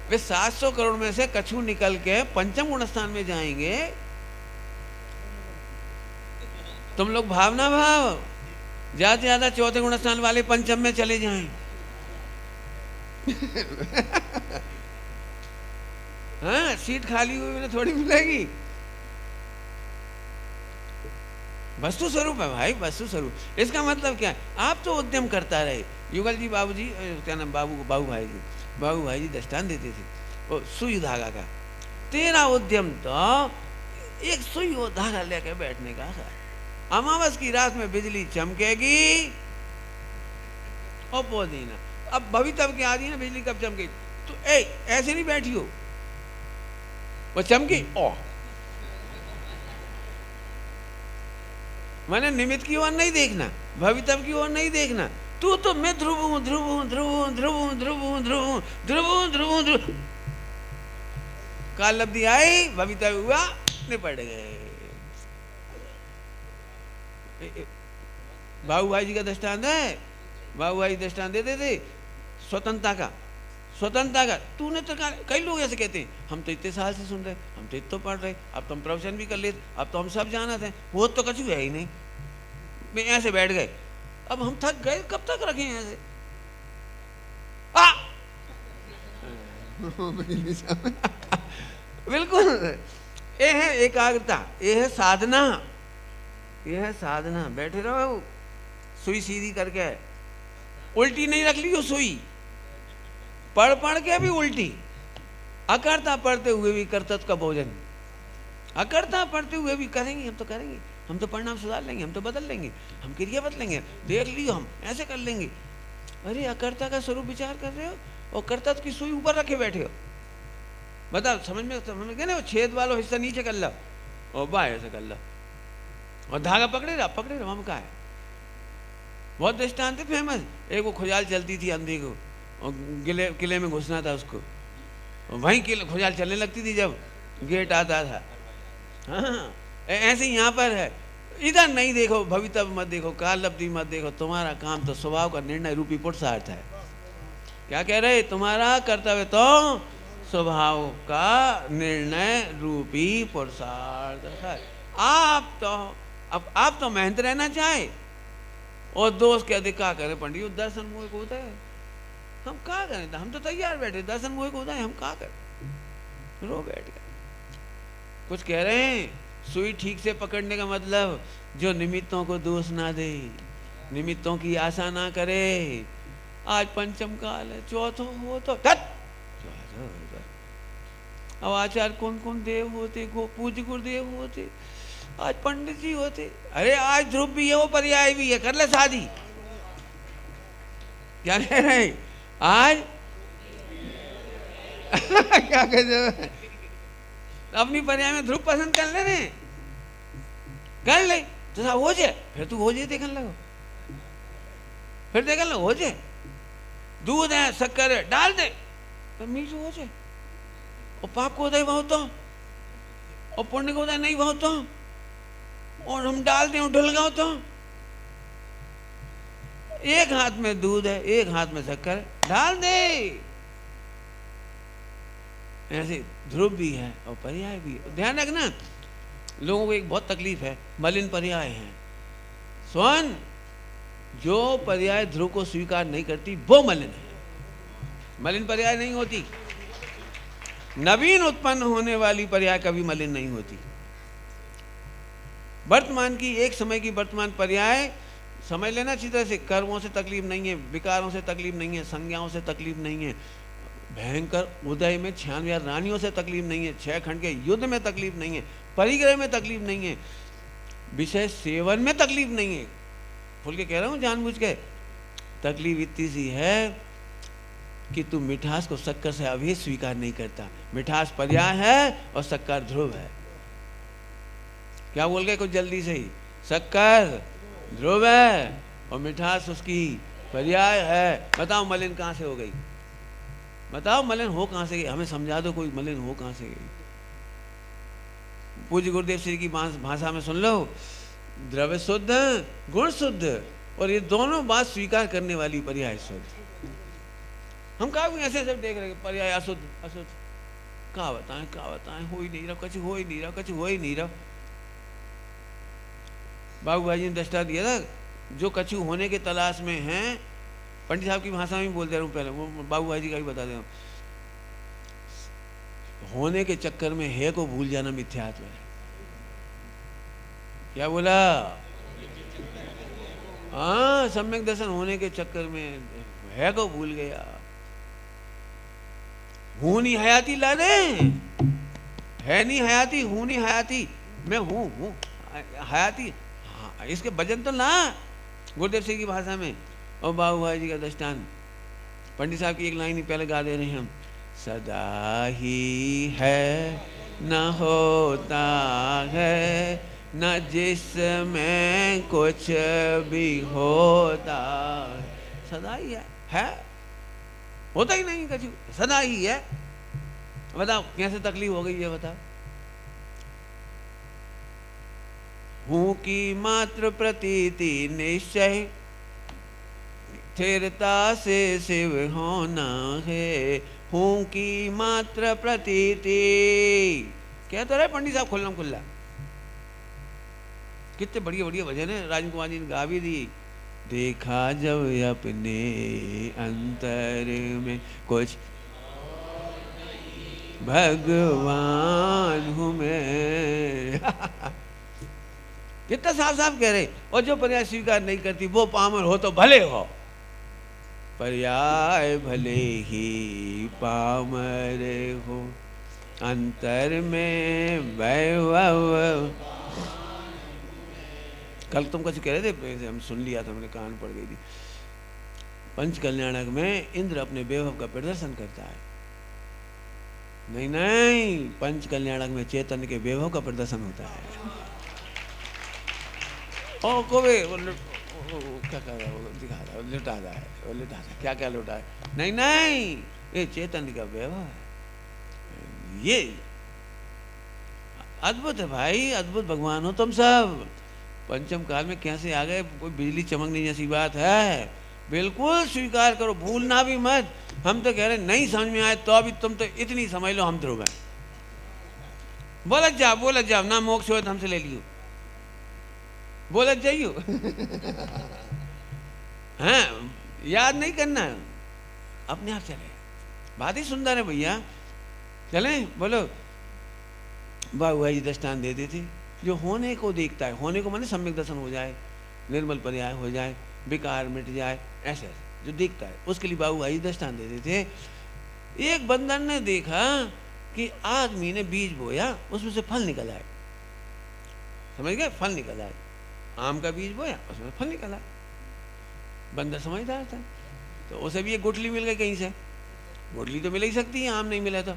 वे 700 करोड़ में से कछु निकल के पंचम गुण स्थान में जाएंगे। तुम लोग भावना भाव ज्यादा से ज्यादा चौथे गुण स्थान वाले पंचम में चले जाएं। हाँ, सीट खाली हुई उन्हें थोड़ी मिलेगी। वस्तु स्वरूप है भाई, वस्तु स्वरूप। इसका मतलब क्या है, आप तो उद्यम करता रहे। युगल जी बाबू जी, क्या नाम, बाबू भाई जी दृष्टांत देते थे वो सुई धागा का। तेरा उद्यम तो एक सुई और धागा लेके बैठने का है। अमावस की रात में बिजली चमकेगी और पोदीना। अब भवितव्य की आदि ना, बिजली कब चमकेगी तो ऐसे नहीं बैठी हो, वो चमकी ओ, मैंने निमित्त की ओर नहीं देखना, भवितव्य की ओर नहीं देखना। तू तो मैं ध्रुव हूं, ध्रुव हूं, ध्रुव हूं, ध्रुव हूं, ध्रुव हूं, ध्रुव हूं, ध्रुव हूं, ध्रुव हूं, ध्रुव। काल लब्धि आई, भवितव्य हुआ, निपट गए। बाबू भाई जी का दृष्टांत है। बाबू भाई दृष्टांत देते थे स्वतंत्रता का, स्वतंत्रता का। तूने तो कई लोग ऐसे कहते हैं, हम तो इतने साल से सुन रहे, हम तो इतना पढ़ रहे, अब तो हम प्रवचन भी कर लेते, अब तो हम सब जानते हैं, वो तो कछु है ही नहीं। मैं ऐसे बैठ गए, अब हम थक गए, कब तक रखें ऐसे। बिल्कुल, ये है एकाग्रता, ये है साधना, ये है साधना। बैठे रहो सुई सीधी करके, उल्टी नहीं रख ली हो सुई, पढ़ पढ़ के भी उल्टी। अकर्ता पढ़ते हुए भी कर्तव्य का भोजन, अकर्ता पढ़ते हुए भी करेंगे, हम तो करेंगे, हम तो परिणाम सुधार लेंगे, हम तो बदल लेंगे, हम क्रिया बदलेंगे, देख लियो हम ऐसे कर लेंगे। अरे अकर्ता का स्वरूप विचार कर रहे हो और कर्तव्य की सुई ऊपर रखे बैठे हो। बताओ, समझ में गए ना, वो छेद वाला हिस्सा नीचे कर लो और बाहर से कर लो और धागा पकड़े रहा हम का है। बहुत दृष्टांत है फेमस। एक वो खुजाल चलती थी अंधे को और किले में घुसना था उसको, वहीं किले खुजाल चलने लगती थी जब गेट आता था। हाँ, ऐसे यहाँ पर है। इधर नहीं देखो, भवितव्य मत देखो, काल लब्धि मत देखो, तुम्हारा काम तो स्वभाव का निर्णय रूपी पुरुषार्थ है। क्या कह रहे, तुम्हारा कर्तव्य तो स्वभाव का निर्णय रूपी पुरुषार्थ है। आप तो मेहनत रहना चाहे और दोस्त के अधिक का करें, पंडित दर्शन मोह को होता है, हम क्या करें, हम तो तैयार बैठे, दर्शन मोह को होता है, हम क्या करें, रो बैठ गए। कुछ कह रहे हैं, सुई ठीक से पकड़ने का मतलब जो निमित्तों को दोष ना दे, निमित्तों की आशा ना करे। आज पंचम काल है, चौथों हो तो अब आचार्य कौन कौन देव होते, पूज्य गुरुदेव होते, आज पंडित जी होते। अरे आज ध्रुव भी है, वो पर्याय भी है, कर ले शादी। क्या कह रहे हैं आज क्या कहते हैं, अपनी पर्याय में ध्रुव पसंद कर ले रहे, कर ले तो हो जाए, फिर तू हो जाए देखने लगो, फिर देखने लगो हो जाए। दूध है, शक्कर है, डाल दे तो मीठू हो जाए। और पाप को उदय बहुत और पुण्य को उदय नहीं बहुत, और हम डाल दें ढुल गए तो। एक हाथ में दूध है, एक हाथ में शक्कर है, डाल दे। ऐसे ध्रुव भी है और पर्याय भी है। ध्यान रखना, लोगों को एक बहुत तकलीफ है, मलिन पर्याय है। स्वयं जो पर्याय ध्रुव को स्वीकार नहीं करती वो मलिन है, मलिन पर्याय नहीं होती। नवीन उत्पन्न होने वाली पर्याय कभी मलिन नहीं होती। वर्तमान की, एक समय की वर्तमान पर्याय समझ लेना अच्छी तरह से। कर्मों से तकलीफ नहीं है, विकारों से तकलीफ नहीं है, संज्ञाओं से तकलीफ नहीं है, भयंकर उदय में 96 रानियों से तकलीफ नहीं है, 6 खंड के युद्ध में तकलीफ नहीं है, परिग्रह में तकलीफ नहीं है, विषय सेवन में तकलीफ नहीं है। खुल के कह रहा हूं जानबूझ के, तकलीफ इतनी सी है कि तू मिठास को शक्कर से अभी स्वीकार नहीं करता। मिठास पर्याय है और शक्कर ध्रुव है। क्या बोल गए कुछ जल्दी से ही, शक्कर ध्रुव है और मिठास उसकी पर्याय है। बताओ मलिन कहां से हो गई, बताओ मलिन हो कहां से गई, हमें समझा दो कोई मलिन हो कहां से गई। पूज्य गुरुदेव श्री की भाषा में सुन लो, द्रव्य शुद्ध, गुण शुद्ध, और ये दोनों बात स्वीकार करने वाली पर्याय शुद्ध। हम कहा ऐसे सब देख रहे पर्याय अशुद्ध अशुद्ध, क्या बताएं, हो ही नहीं रहा, कुछ हो ही नहीं रहा, कुछ हो ही नहीं रहा। बाबू भाई ने दृष्टा दिया था, जो कछु होने के तलाश में हैं, पंडित साहब की भाषा में बोल दे रहा हूँ, पहले वो बाबू भाई जी का भी बता दे रहा हूँ। होने के चक्कर में है को भूल जाना मिथ्यात्व है। क्या बोला? हाँ, सम्यक दर्शन होने के चक्कर में है को भूल गया। हूं नहीं हयाती ला दे, है नहीं हयाती, हूं नहीं हयाती, मैं हूं हयाती। हाँ, इसके भजन तो ना गुरुदेव सिंह की भाषा में। और बाबू भाई जी का दृष्टांत पंडित साहब की एक लाइन ही पहले गा दे रहे हैं हम। सदा ही है न होता है, न जिसमें कुछ भी होता है। सदा ही है, होता ही नहीं कछु, सदा ही है। बताओ कैसे तकलीफ हो गई है, बताओ। हूं की मात्र प्रतीति निश्चय, स्थिरता से शिव होना है। हूं की मात्र प्रतीति, क्या तो रहे पंडित साहब खुल्लम खुल्ला। कितने बढ़िया बढ़िया भजन है, राजन कुमार जी ने गा भी दी। देखा जब अपने अंतर में कुछ, भगवान हूं मैं। कितना साफ साफ कह रहे। और जो पर्याय स्वीकार नहीं करती वो पामर हो तो भले हो, पर्याय भले ही पामर हो, अंतर में वैभव। कल तुम कुछ कह रहे थे, हम सुन लिया था, मैंने कान पड़ गई थी। पंच कल्याणक में इंद्र अपने वैभव का प्रदर्शन करता है। नहीं नहीं, पंच कल्याणक में चैतन्य के वैभव का प्रदर्शन होता है। ओ कोवे क्या कर रहा है, वो दिखा रहा है, लुटा रहा है, वो लुटा रहा है, क्या क्या लुटा है। नहीं नहीं, ये चैतन्य का वैभव है। ये अद्भुत है भाई, अद्भुत भगवान हो तुम सब। पंचम काल में कैसे आ गए, कोई बिजली चमकने जैसी बात है। बिल्कुल स्वीकार करो, भूलना भी मत। हम तो कह रहे नहीं समझ में आए तो अभी तुम तो इतनी समझ लो, हम ध्रुव हैं। बोलत जाओ ना, मोक्ष हो तो हमसे ले लियो, बोलत जाइयो। हाँ, याद नहीं करना, अपने आप चले। बात ही सुंदर है भैया, चले बोलो। बाबू भाई दृष्टांत देते थे, जो होने को देखता है, होने को माने सम्यक दर्शन हो जाए, निर्मल पर्याय हो जाए, विकार मिट जाए, ऐसे जो देखता है उसके लिए बाबू भाई दृष्टांत देते थे। एक बंदर ने देखा कि आदमी ने बीज बोया, उसमें से फल निकल आए। समझ गए, फल निकल आए। आम का बीज बोया, उसमें फल निकल आए। बंदर समझदार था, तो उसे भी एक गुठली मिल गई कहीं से। गुठली तो मिल ही सकती है, आम नहीं मिला तो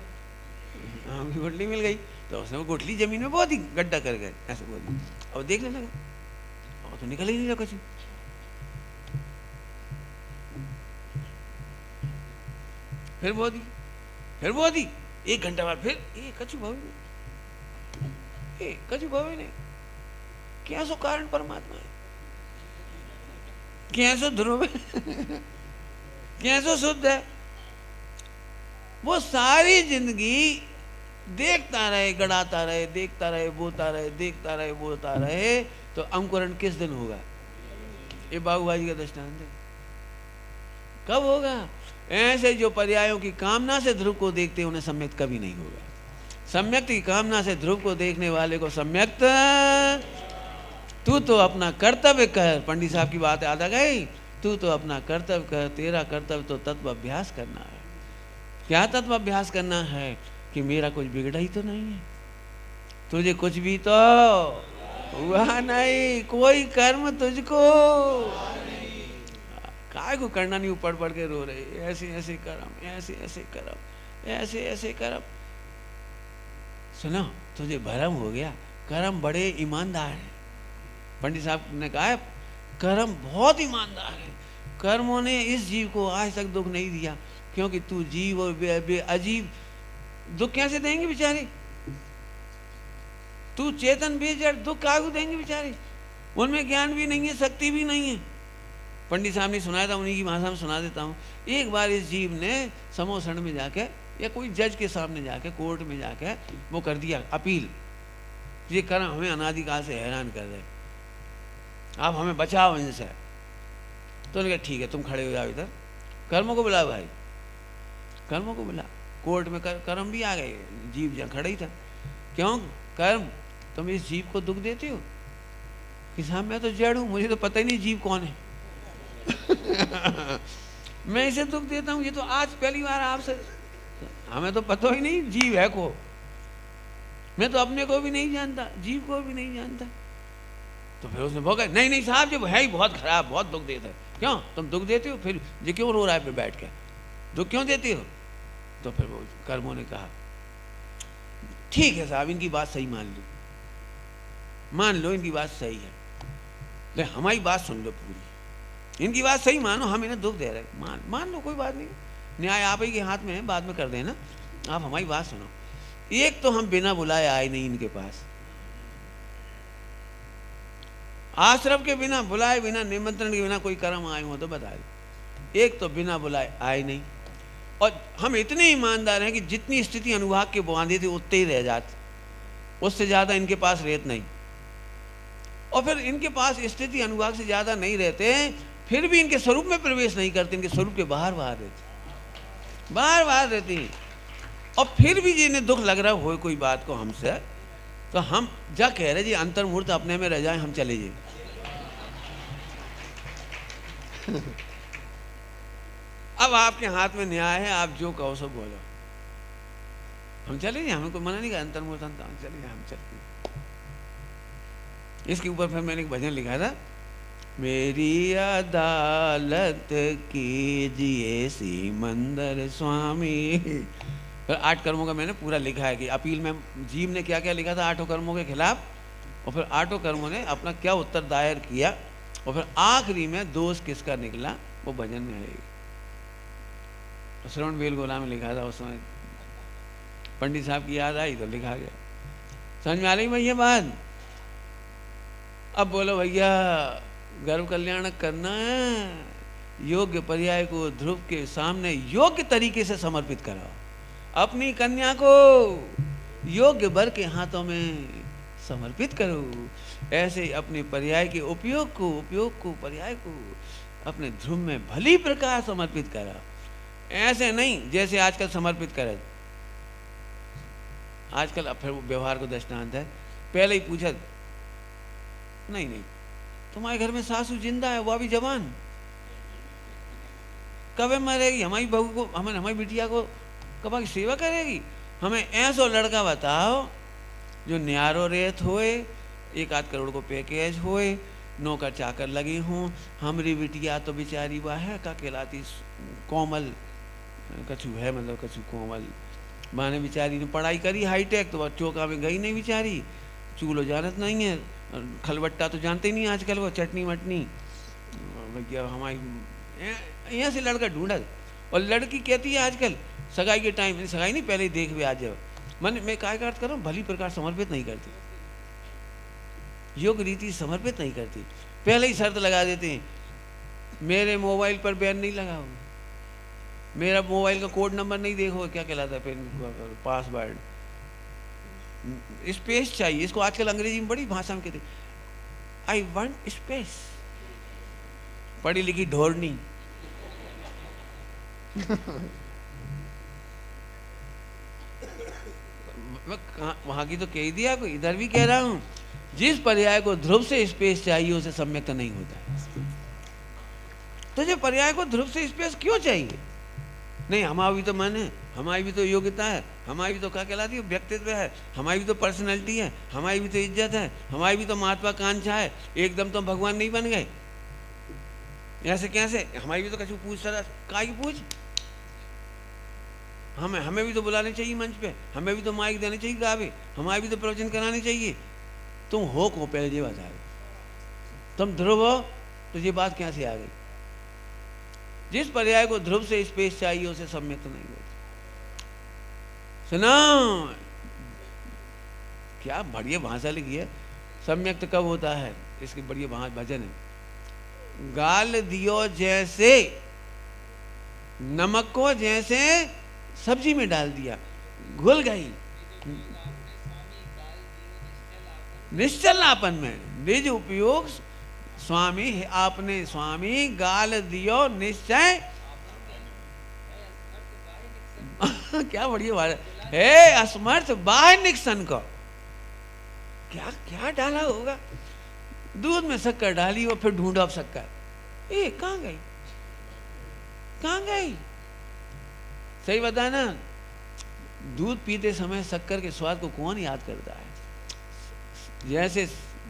आम की गुठली मिल गई, तो उसने वो गुठली जमीन में बहुत ही गड्ढा कर गए, ऐसे बोली। और देखने लगा, और तो निकल ही नहीं रहा कुछ। फिर बहुत ही 1 घंटा बाद फिर कछु भावी नहीं, क्या सो कारण परमात्मा है, क्या सो ध्रुव है, क्या सो शुद्ध है। वो सारी जिंदगी देखता रहे, गड़ाता रहे, देखता रहे, बोता रहे, देखता रहे, बोता रहे, तो अंकुरण किस दिन होगा? ये बाबूबाजी का दृष्टांत है। कब होगा? ऐसे जो पर्यायों की कामना से ध्रुव को देखते उन्हें सम्यक्त कभी नहीं होगा। सम्यक्त की कामना से ध्रुव को देखने वाले को सम्यक्त, तू तो अपना कर्तव्य कर। पंडित साहब की बात याद आ गई, तू तो अपना कर्तव्य कर। तेरा कर्तव्य तो तत्व अभ्यास करना है। क्या तत्व अभ्यास करना है? कि मेरा कुछ बिगड़ा ही तो नहीं है, तुझे कुछ भी तो हुआ नहीं, कोई कर्म तुझको काय को करना नहीं। पढ़ पढ़ के रो रहे, ऐसे ऐसे कर्म, ऐसे ऐसे कर्म, ऐसे ऐसे कर्म। सुनो, तुझे भरम हो गया, कर्म बड़े ईमानदार हैं। पंडित साहब ने कहा है, कर्म बहुत ईमानदार है। कर्मों ने इस जीव को आज तक दुख नहीं दिया, क्योंकि तू जीव और अजीब दुख कैसे देंगे बेचारे? तू चेतन भी जड़ दुख कागू देंगे बेचारे? उनमें ज्ञान भी नहीं है, शक्ति भी नहीं है। पंडित साहब ने सुनाया था, उन्हीं की भाषा में सुना देता हूँ। एक बार इस जीव ने समोसण में जाके या कोई जज के सामने जाके, कोर्ट में जाके वो कर दिया अपील, ये कर्म हमें अनादिकाल से हैरान कर रहे, आप हमें बचाओ इनसे। तो उन्होंने कहा ठीक है, तुम खड़े हो जाओ इधर, कर्मों को बुलाओ भाई, कर्मों को बुला। कोर्ट में कर्म भी आ गए, जीव जहाँ खड़ा ही था। क्यों कर्म, तुम इस जीव को दुख देते हो? कि साहब मैं तो जड़ हूँ, मुझे तो पता ही नहीं जीव कौन है। मैं इसे दुख देता हूँ, ये तो आज पहली बार आपसे, हमें तो पता ही नहीं जीव है को, मैं तो अपने को भी नहीं जानता, जीव को भी नहीं जानता। तो फिर उसने बोला नहीं नहीं साहब, जब है ही बहुत खराब, बहुत दुख देता है। क्यों तुम दुख देते हो? फिर ये क्यों रो रहा है पे बैठ के, दुख क्यों देते हो? तो फिर वो कर्मों ने कहा ठीक है साहब, इनकी बात सही मान लो इनकी बात सही है, ले हमारी बात सुन लो पूरी, इनकी बात सही मानो, हम इन्हें दुख दे रहे हैं, मान लो, कोई बात नहीं, न्याय आप ही के हाथ में है, बाद में कर देना, आप हमारी बात सुनो। एक तो हम बिना बुलाए आए नहीं इनके पास, आश्रम के बिना बुलाए, बिना निमंत्रण के, बिना कोई कर्म आए हो तो बता दे। एक तो बिना बुलाए आए नहीं, और हम इतने ईमानदार हैं कि जितनी स्थिति अनुभाग के बांधी थी उतने ही रह जाते, उससे ज़्यादा इनके पास रहते नहीं। और फिर इनके पास स्थिति अनुभाग से ज़्यादा नहीं रहते, फिर भी इनके स्वरूप में प्रवेश नहीं करते, इनके स्वरूप के बाहर रहते, बाहर रहती हैं। और फिर भी जिन्हें दुख लग रहा हो कोई बात को हमसे, तो हम जा कह रहे जी अंतर्मुहूर्त अपने में रह जाए, हम चले जाए। अब आपके हाथ में न्याय है, आप जो कहो सो बोलो, हम चले जाए, हमें कोई मना नहीं कर, अंतर्मुहूर्त चले जाए, हम चलते। इसके ऊपर फिर मैंने एक भजन लिखा था, मेरी अदालत कीजिए सिमंदर स्वामी। फिर 8 कर्मों का मैंने पूरा लिखा है कि अपील में जीव ने क्या क्या लिखा था 8 कर्मों के खिलाफ, और फिर 8 कर्मों ने अपना क्या उत्तर दायर किया, और फिर आखिरी में दोष किसका निकला वो भजन में है। श्रवण बेलगोला में लिखा था, उस समय पंडित साहब की याद आई तो लिखा गया। समझ में आ रही भैया बात? अब बोलो भैया गर्भ कल्याण करना है, योग्य पर्याय को ध्रुव के सामने योग्य तरीके से समर्पित कराओ, अपनी कन्या को योग्य वर के हाथों में समर्पित करो। ऐसे अपने पर्याय के उपयोग को पर्याय को अपने ध्रुव में भली प्रकार समर्पित करा। ऐसे नहीं जैसे आजकल समर्पित करे, आजकल अब फिर व्यवहार को दृष्टांत है, पहले ही पूछा नहीं तुम्हारे घर में सासू जिंदा है, वो अभी जवान, कब मरेगी, हमारी बहू को, हमारी बिटिया को कब की सेवा करेगी? हमें ऐसा लड़का बताओ जो न्यारो रेत होए, 1-8 करोड़ को पैकेज होए, नौकर चाकर लगी हूँ, हमारी बिटिया तो बेचारी वह है का कहलाती कोमल, कछु है मतलब कछु कोमल, माने बेचारी ने पढ़ाई करी हाईटेक, तो वह चौका में गई नहीं बेचारी, चूल्हो जानत नहीं है, खलबट्टा तो जानते ही नहीं आजकल, वो चटनी मटनी भैया हमारी यहाँ से लड़का ढूंढा। और लड़की कहती है आजकल सगाई के टाइम, सगाई नहीं पहले ही देख भी आज मन मैं काय का अर्थ कर रहा हूँ, भली प्रकार समर्पित नहीं करती, योग रीति समर्पित नहीं करती, पहले ही शर्त लगा देते हैं मेरे मोबाइल पर बैन नहीं लगाओ, मेरा मोबाइल का कोड नंबर नहीं देखो, क्या कहलाता है फिर पासवर्ड, स्पेस चाहिए इसको, आजकल अंग्रेजी में बड़ी भाषा में कहते आई वांट स्पेस, पढ़ी लिखी ढोरनी। वहां की तो कह दिया, इधर भी कह रहा हूं, जिस पर्याय को ध्रुव से स्पेस चाहिए उसे सम्यक्त नहीं होता है। तो जो पर्याय को ध्रुव से स्पेस क्यों चाहिए? नहीं हमारा भी तो मन है, हमारी भी तो योग्यता है, हमारी भी तो क्या कहलाती है व्यक्तित्व है, हमारी भी तो पर्सनैलिटी है, हमारी भी तो इज्जत है, हमारी भी तो महत्वाकांक्षा है, एकदम तो भगवान नहीं बन गए ऐसे कैसे? हमारी भी तो कछु पूछ सर काय पूछ, हमें भी तो बुलाने चाहिए मंच पे, हमें भी तो माइक देने चाहिए गावे, हमारे भी तो प्रवचन कराने चाहिए। तुम हो को पहले ये बता दो, तुम ध्रुव हो तो ये बात क्या से आ गई? जिस पर्याय को ध्रुव से स्पेस चाहिए उसे सम्यक्त नहीं होता। सुनो क्या बढ़िया भाषा लिखी है, सम्यक्त कब होता है? इसकी बढ़िया वहां भजन है। गाल दियो जैसे नमक को जैसे सब्जी में डाल दिया, घुल गई निश्चलापन में। निज उपयोग स्वामी आपने स्वामी गाल दियो निश्चय क्या बढ़िया बात है। असमर्थ बाह्य निक्सन को क्या क्या डाला होगा, दूध में शक्कर डाली और फिर ढूंढा अब शक्कर, ए कहाँ गई कहाँ गई। सही बताया ना, दूध पीते समय शक्कर के स्वाद को कौन याद करता है। जैसे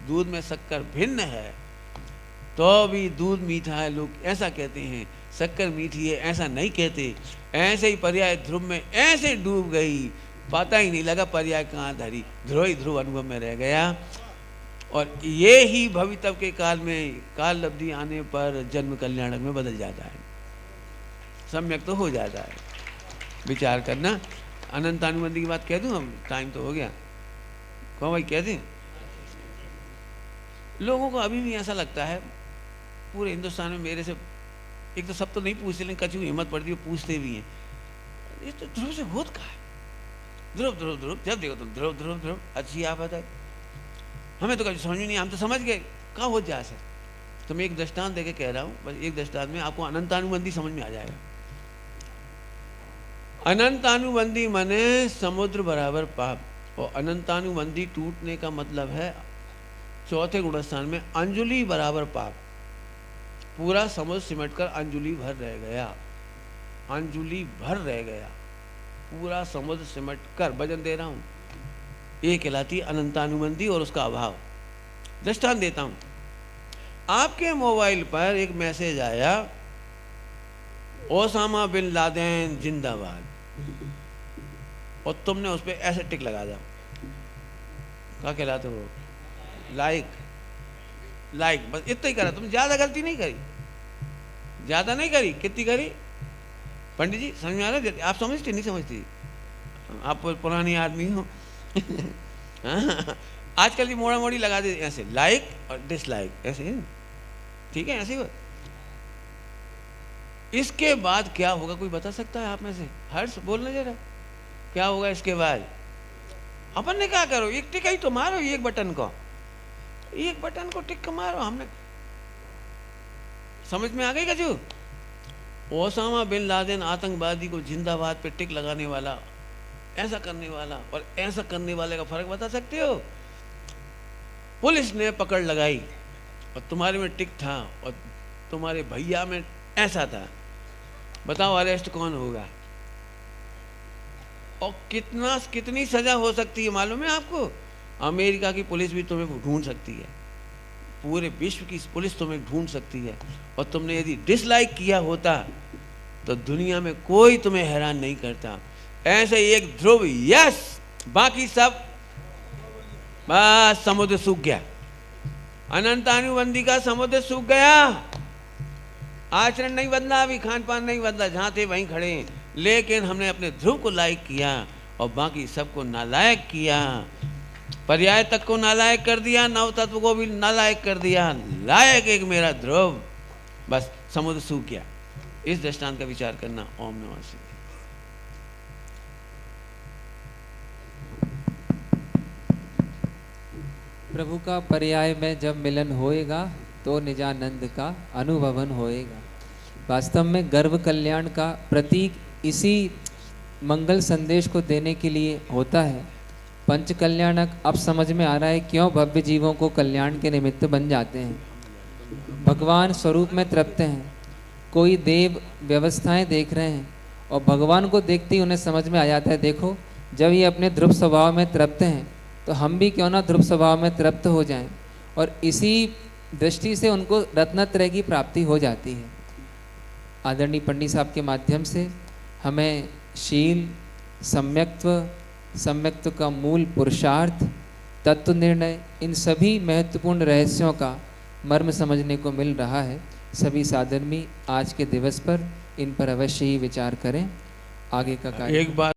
दूध में शक्कर भिन्न है तो भी दूध मीठा है लोग ऐसा कहते हैं, शक्कर मीठी है ऐसा नहीं कहते। ऐसे ही पर्याय ध्रुव में ऐसे डूब गई, पता ही नहीं लगा पर्याय कहाँ धरी, ध्रुव ही ध्रुव अनुभव में रह गया। और ये ही भवितव्य के काल में काल लब्धि आने पर जन्म कल्याणक में बदल जाता है, सम्यक तो हो जाता है। विचार करना। अनंत अनुबंधी की बात कह दूं, हम टाइम तो हो गया, कौन भाई कह दें। लोगों को अभी भी ऐसा लगता है पूरे हिंदुस्तान में मेरे से, एक तो सब तो नहीं पूछते लेकिन कछु हिम्मत पड़ती है पूछते भी हैं, ये तो ध्रुव से होत कहा है, ध्रुव ध्रुव ध्रुव, जब देखो तुम ध्रुव ध्रुव ध्रुव। अच्छी आप बताए, हमें तो कभी समझ में नहीं, हम तो समझ गए कहाँ हो जा सर। तो मैं एक दृष्टांत देके कह रहा हूँ, बस एक दृष्टांत में आपको अनंतानुबंधी समझ में आ जाएगा। अनंतानुबंधी माने समुद्र बराबर पाप, और अनंतानुबंधी टूटने का मतलब है चौथे गुणस्थान में अंजुलि बराबर पाप। पूरा समुद्र सिमटकर अंजुलि भर रह गया, अंजुलि भर रह गया, पूरा समुद्र सिमटकर वजन दे रहा हूं, ये कहलाती अनंतानुबंधी और उसका अभाव। दृष्टांत देता हूं, आपके मोबाइल पर एक मैसेज आया, ओसामा बिन लादेन जिंदाबाद, और तुमने उस पर ऐसे टिक लगा दिया, क्या कहलाते हो, लाइक। लाइक बस इतना ही करा, तुम ज्यादा गलती नहीं करी, ज्यादा नहीं करी, कितनी करी पंडित जी, समझ में आ रहा है। आप समझते नहीं समझती, आप पुरानी आदमी हो आजकल ये मोड़ा मोड़ी लगा दे ऐसे, लाइक और डिसलाइक ऐसे, ठीक है, ऐसे ही। इसके बाद क्या होगा कोई बता सकता है आप में से? हर्ष बोलना जरा, क्या होगा इसके बाद? अपन ने क्या करो, एक टिक ही तो मारो, एक बटन को, एक बटन को टिक मारो। हमने समझ में आ गई कजू? ओसामा बिन लादेन आतंकवादी को जिंदाबाद पे टिक लगाने वाला, ऐसा करने वाला और ऐसा करने वाले का फर्क बता सकते हो? पुलिस ने पकड़ लगाई और तुम्हारे में टिक था और तुम्हारे भैया में ऐसा था, बताओ अरेस्ट कौन होगा? और कितनी सजा हो सकती है मालूम है आपको? अमेरिका की पुलिस भी तुम्हें ढूंढ सकती है, पूरे विश्व की पुलिस तुम्हें ढूंढ सकती है, और तुमने यदि डिसलाइक किया होता तो दुनिया में कोई तुम्हें हैरान नहीं करता। ऐसे एक ध्रुव यस, बाकी सब बस समुद्र सूख गया, अनंतानुबंधी का समुद्र सूख गया। आचरण नहीं बदला, अभी खान पान नहीं बदला, जहां थे वहीं खड़े हैं, लेकिन हमने अपने ध्रुव को लायक किया और बाकी सबको नालायक किया। पर्याय तक को नालायक कर दिया, नव तत्व को भी नालायक कर दिया, लायक एक मेरा ध्रुव, बस समुद्र सूख गया। इस दृष्टांत का विचार करना। ओम नमः शिवाय। प्रभु का पर्याय में जब मिलन होएगा तो निजानंद का अनुभवन होएगा। वास्तव में गर्व कल्याण का प्रतीक इसी मंगल संदेश को देने के लिए होता है। पंच कल्याणक अब समझ में आ रहा है क्यों भव्य जीवों को कल्याण के निमित्त बन जाते हैं। भगवान स्वरूप में तृप्त हैं, कोई देव व्यवस्थाएं देख रहे हैं और भगवान को देखते ही उन्हें समझ में आ जाता है, देखो जब ये अपने ध्रुव स्वभाव में तृप्त हैं तो हम भी क्यों ना ध्रुव स्वभाव में तृप्त हो जाएं, और इसी दृष्टि से उनको रत्नत्रय की प्राप्ति हो जाती है। आदरणीय पंडित साहब के माध्यम से हमें शील, सम्यक्त्व का मूल पुरुषार्थ, तत्व निर्णय, इन सभी महत्वपूर्ण रहस्यों का मर्म समझने को मिल रहा है। सभी साधर्मी आज के दिवस पर इन पर अवश्य ही विचार करें। आगे का कार्य। एक बात